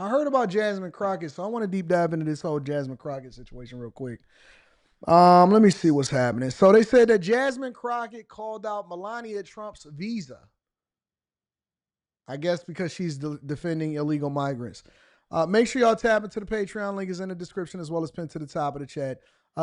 I heard about Jasmine Crockett, so I want to deep dive into this whole Jasmine Crockett situation real quick. Let me see what's happening. So they said that Jasmine Crockett called out Melania Trump's visa. I guess because she's defending illegal migrants. Make sure y'all tap into the Patreon. Link is in the description as well as pinned to the top of the chat.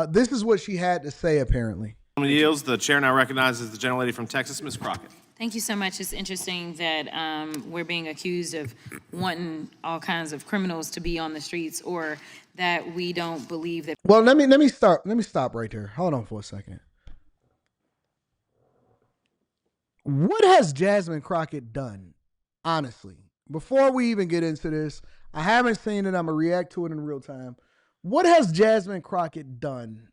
This is what she had to say, apparently. Yields. The chair now recognizes the gentlelady from Texas, Ms. Crockett. Thank you so much. It's interesting that we're being accused of wanting all kinds of criminals to be on the streets, or that we don't believe that. Well, let me stop right there. Hold on for a second. What has Jasmine Crockett done? Honestly, before we even get into this, I haven't seen it. I'm gonna react to it in real time. What has Jasmine Crockett done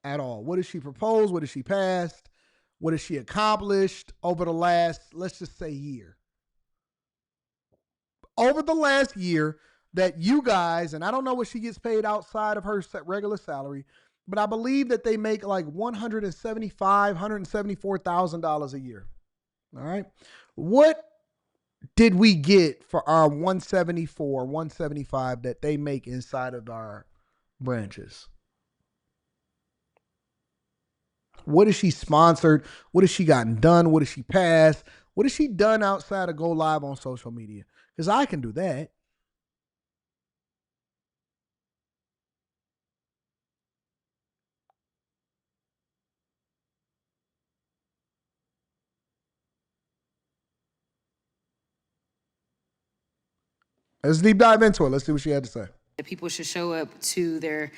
at all? What has she proposed? What has she passed? What has she accomplished over the last, let's just say, year? Over the last year that you guys, and I don't know what she gets paid outside of her regular salary, but I believe that they make like $174,000 a year. All right. What did we get for our 174, 175 that they make inside of our branches? What has she sponsored? What has she gotten done? What has she passed? What has she done outside of go live on social media? Because I can do that. Let's deep dive into it. Let's see what she had to say. That people should show up to their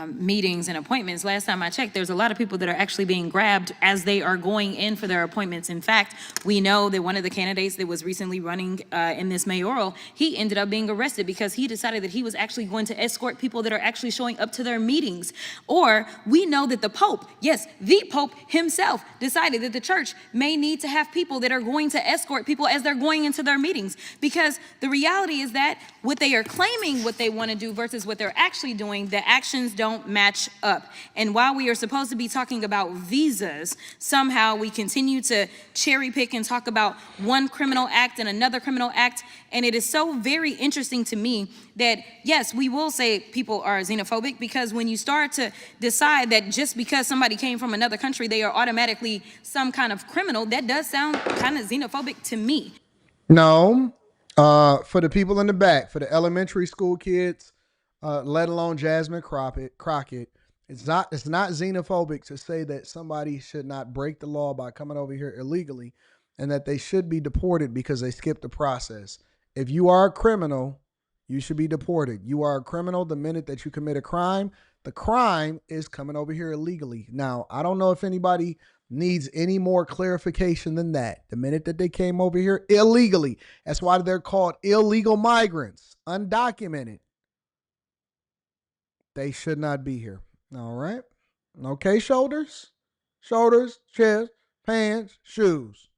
meetings and appointments. Last time I checked, there's a lot of people that are actually being grabbed as they are going in for their appointments. In fact, we know that one of the candidates that was recently running in this mayoral, he ended up being arrested because he decided that he was actually going to escort people that are actually showing up to their meetings. Or we know that the Pope, yes, the Pope himself, decided that the church may need to have people that are going to escort people as they're going into their meetings. Because the reality is that what they are claiming what they want to do versus what they're actually doing, the actions don't match up. And while we are supposed to be talking about visas, somehow we continue to cherry pick and talk about one criminal act and another criminal act. And it is so very interesting to me that, yes, we will say people are xenophobic, because when you start to decide that just because somebody came from another country, they are automatically some kind of criminal, that does sound kind of xenophobic to me. No. For the people in the back, for the elementary school kids, let alone Jasmine Crockett, it's not xenophobic to say that somebody should not break the law by coming over here illegally, and that they should be deported because they skipped the process. If you are a criminal, you should be deported. You are a criminal the minute that you commit a crime. The crime is coming over here illegally. Now, I don't know if anybody needs any more clarification than that. The minute that they came over here illegally, that's why they're called illegal migrants, undocumented. They should not be here. All right. Okay, shoulders, chest, pants, shoes.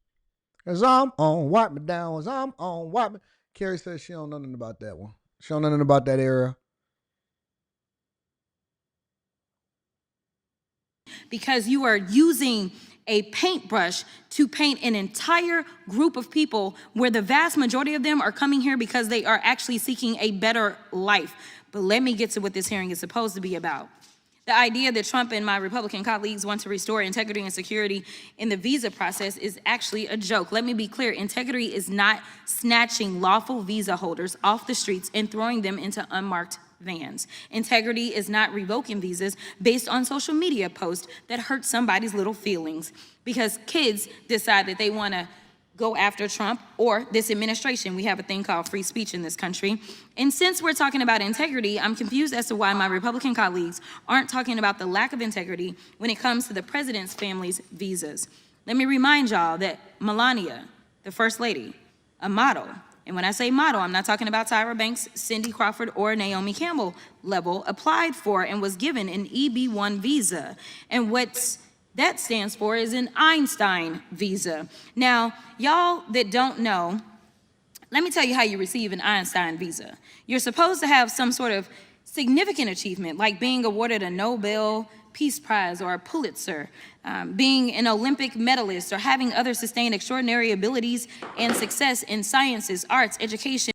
As I'm on, wipe me down. As I'm on, wipe me. Carrie says she don't know nothing about that one. She don't know nothing about that era. Because you are using a paintbrush to paint an entire group of people where the vast majority of them are coming here because they are actually seeking a better life. But let me get to what this hearing is supposed to be about. The idea that Trump and my Republican colleagues want to restore integrity and security in the visa process is actually a joke. Let me be clear. Integrity is not snatching lawful visa holders off the streets and throwing them into unmarked vans. Integrity is not revoking visas based on social media posts that hurt somebody's little feelings because kids decide that they want to go after Trump or this administration. We have a thing called free speech in this country. And since we're talking about integrity, I'm confused as to why my Republican colleagues aren't talking about the lack of integrity when it comes to the president's family's visas. Let me remind y'all that Melania, the first lady, a model, and when I say model, I'm not talking about Tyra Banks, Cindy Crawford, or Naomi Campbell level, applied for and was given an EB-1 visa. And what's that stands for is an Einstein visa. Now, y'all that don't know, let me tell you how you receive an Einstein visa. You're supposed to have some sort of significant achievement, like being awarded a Nobel Peace Prize or a Pulitzer, being an Olympic medalist, or having other sustained extraordinary abilities and success in sciences, arts, education.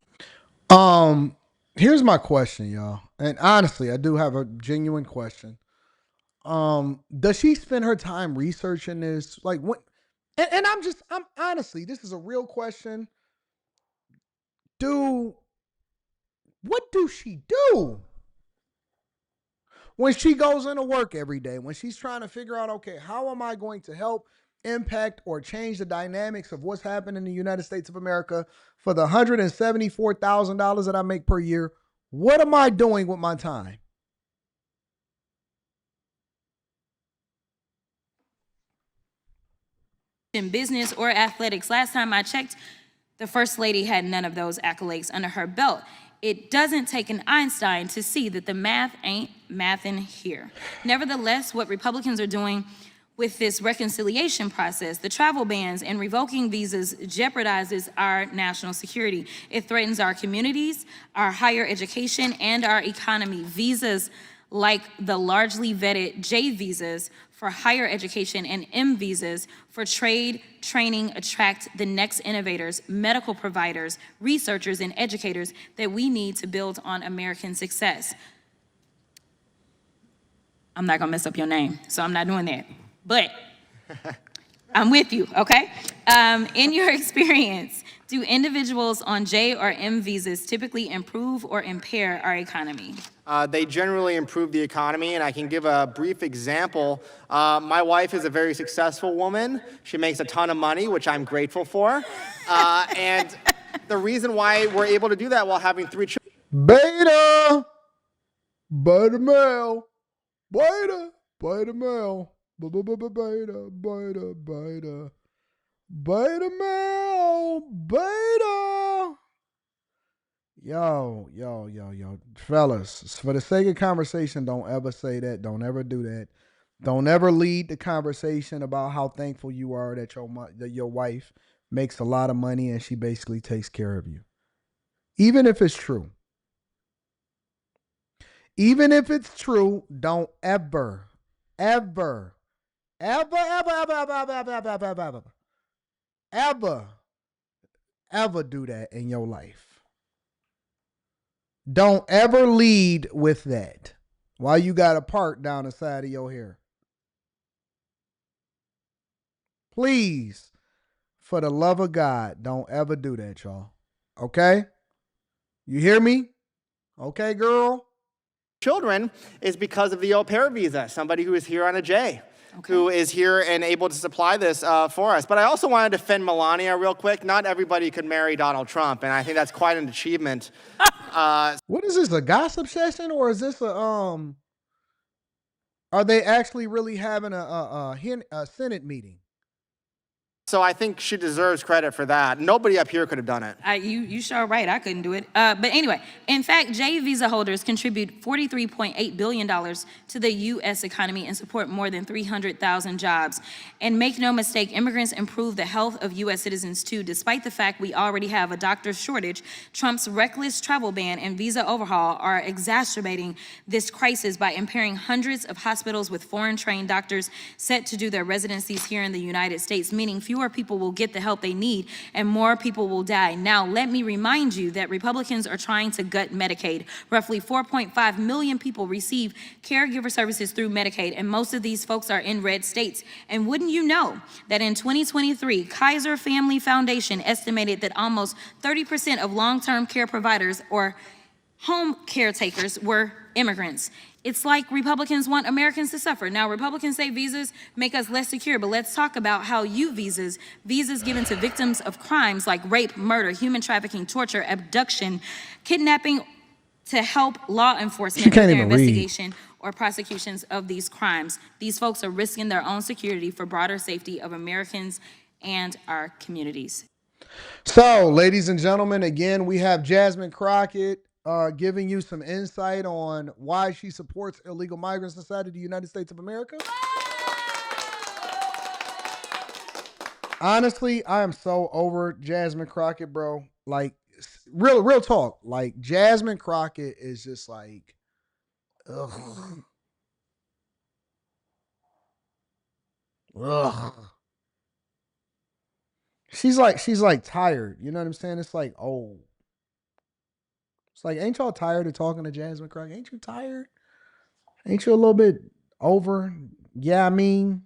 Um, Here's my question, y'all. And honestly, I do have a genuine question. Does she spend her time researching this? Like what and I'm honestly, this is a real question. Do what do she do when she goes into work every day? When she's trying to figure out, okay, how am I going to help impact or change the dynamics of what's happening in the United States of America for the $174,000 that I make per year? What am I doing with my time? In business or athletics. Last time I checked, the First Lady had none of those accolades under her belt. It doesn't take an Einstein to see that the math ain't mathin' here. Nevertheless, what Republicans are doing with this reconciliation process, the travel bans and revoking visas jeopardizes our national security. It threatens our communities, our higher education, and our economy. Visas like the largely vetted J visas for higher education and M visas for trade, training, attract the next innovators, medical providers, researchers, and educators that we need to build on American success. I'm not gonna mess up your name, so I'm not doing that. But I'm with you, okay? In your experience, do individuals on J or M visas typically improve or impair our economy? They generally improve the economy, and I can give a brief example. My wife is a very successful woman. She makes a ton of money, which I'm grateful for. And the reason why we're able to do that while having 3 children. Beta, beta male, beta male, beta male, beta. Yo, fellas, for the sake of conversation, don't ever say that. Don't ever do that. Don't ever lead the conversation about how thankful you are that your wife makes a lot of money and she basically takes care of you. Even if it's true. Even if it's true, don't ever, ever, ever, ever, ever, ever, ever, ever, ever, ever, ever, ever, ever do that in your life. Don't ever lead with that. Why you got a part down the side of your hair? Please, for the love of God, don't ever do that, y'all. Okay? You hear me? Okay, girl? Children is because of the au pair visa, somebody who is here on a J, who is here and able to supply this for us. But I also want to defend Melania real quick. Not everybody could marry Donald Trump, and I think that's quite an achievement. What is this, a gossip session, or is this are they actually really having a Senate meeting? So I think she deserves credit for that. Nobody up here could have done it. You sure right, I couldn't do it. But anyway, in fact, J visa holders contribute $43.8 billion to the U.S. economy and support more than 300,000 jobs. And make no mistake, immigrants improve the health of U.S. citizens too. Despite the fact we already have a doctor shortage, Trump's reckless travel ban and visa overhaul are exacerbating this crisis by impairing hundreds of hospitals with foreign-trained doctors set to do their residencies here in the United States, meaning fewer people will get the help they need and more people will die. Now, let me remind you that Republicans are trying to gut Medicaid. Roughly 4.5 million people receive caregiver services through Medicaid, and most of these folks are in red states. And wouldn't you know that in 2023, Kaiser Family Foundation estimated that almost 30% of long-term care providers or home caretakers were immigrants. It's like Republicans want Americans to suffer. Now, Republicans say visas make us less secure, but let's talk about how U visas, visas given to victims of crimes like rape, murder, human trafficking, torture, abduction, kidnapping, to help law enforcement with their investigation or prosecutions of these crimes. These folks are risking their own security for broader safety of Americans and our communities. So, ladies and gentlemen, again, we have Jasmine Crockett giving you some insight on why she supports illegal migrants inside of the United States of America. Honestly, I am so over Jasmine Crockett, bro. Like, real talk. Like, Jasmine Crockett is just like, ugh. Ugh. She's like tired. You know what I'm saying? It's like, oh. It's like, ain't y'all tired of talking to Jasmine Crockett? Ain't you tired? Ain't you a little bit over? Yeah, I mean,